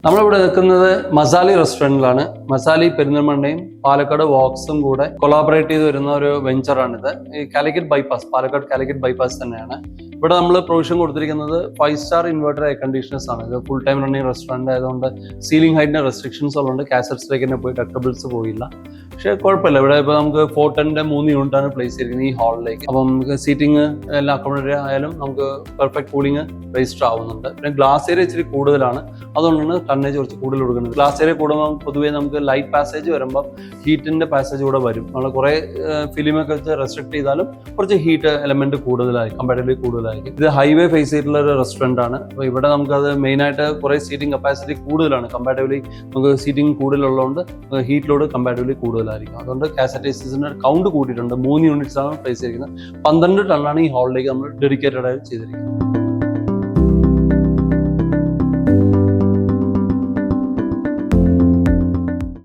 നമ്മളിവിടെ നിൽക്കുന്നത് Maszlee റെസ്റ്റോറൻറ്റിലാണ്. Maszlee പെരിന്തൽമണ്ണയും Palakkad വോക്സും കൂടെ കൊളാബറേറ്റ് ചെയ്ത് വരുന്ന ഒരു വെഞ്ചറാണിത്. ഈ കാലിക്കറ്റ് ബൈപ്പാസ്, പാലക്കാട് കാലിക്കറ്റ് ബൈപ്പാസ് തന്നെയാണ്. ഇവിടെ നമ്മൾ പ്രൊവിഷൻ കൊടുത്തിരിക്കുന്നത് 5 സ്റ്റാർ ഇൻവേർട്ടർ എയർ കണ്ടീഷണേഴ്സ് ആണ്. ഇത് ഫുൾ ടൈം റണ്ണിങ് റെസ്റ്റോറൻറ്റ് ആയതുകൊണ്ട് സീലിംഗ് ഹൈറ്റിന് റെസ്ട്രിക്ഷൻസ് ഉള്ളതുകൊണ്ട് കാസറ്റ്സിലേക്ക് തന്നെ പോയി ഡക്ടബിൾസ് പോയില്ല. പക്ഷേ കുഴപ്പമില്ല. ഇവിടെ ഇപ്പോൾ നമുക്ക് 410-ന്റെ 3 യൂണിറ്റാണ് പ്ലേസ് ചെയ്തിരിക്കുന്നത് ഈ ഹാളിലേക്ക്. അപ്പം നമുക്ക് സീറ്റിംഗ് എല്ലാം അക്കോമഡേറ്റ് ആയാലും നമുക്ക് പെർഫെക്റ്റ് കൂളിംഗ് രജിസ്റ്റർ ആവുന്നുണ്ട്. പിന്നെ ഗ്ലാസ് ഏരിയ ഇച്ചിരി കൂടുതലാണ്, അതുകൊണ്ടാണ് ടണ്ണേജ് കുറച്ച് കൂടുതൽ കൊടുക്കുന്നത്. ഗ്ലാസ് ഏരിയ കൂടുമ്പോൾ പൊതുവേ നമുക്ക് ലൈറ്റ് പാസേജ് വരുമ്പോൾ ഹീറ്റിന്റെ പാസേജ് കൂടെ വരും. നമ്മൾ കുറേ ഫിലിമൊക്കെ വെച്ച് റെസ്ട്രിക്ട് ചെയ്താലും കുറച്ച് ഹീറ്റ് എലമെന്റ് കൂടുതലായിരിക്കും, കമ്പാരിറ്റീവ്ലി കൂടുതലായിരിക്കും. ഇത് ഹൈവേ ഫേസ് ചെയ്തിട്ടുള്ള ഒരു റെസ്റ്റോറന്റ് ആണ്. അപ്പോൾ ഇവിടെ നമുക്കത് മെയിനായിട്ട് കുറേ സീറ്റിംഗ് കപ്പാസിറ്റി കൂടുതലാണ്. കമ്പാരിറ്റീവ്ലി നമുക്ക് സീറ്റിംഗ് കൂടുതലുള്ളതുകൊണ്ട് ഹീറ്റ് ലോഡ് കമ്പാരിറ്റീവ്ലി കൂടുതലായിരിക്കും. അതുകൊണ്ട് കാസറ്റൈസേഴ്സിന്റെ കൗണ്ട് കൂട്ടിയിട്ടുണ്ട്. 3 യൂണിറ്റ്സ് ആണ് പ്ലേസ് ചെയ്തിരിക്കുന്നത്. 12 ടണ്ണാണ് ഈ ഹാളിലേക്ക് നമ്മൾ ഡെഡിക്കേറ്റഡ് ആയി ചെയ്തിരിക്കുന്നത്.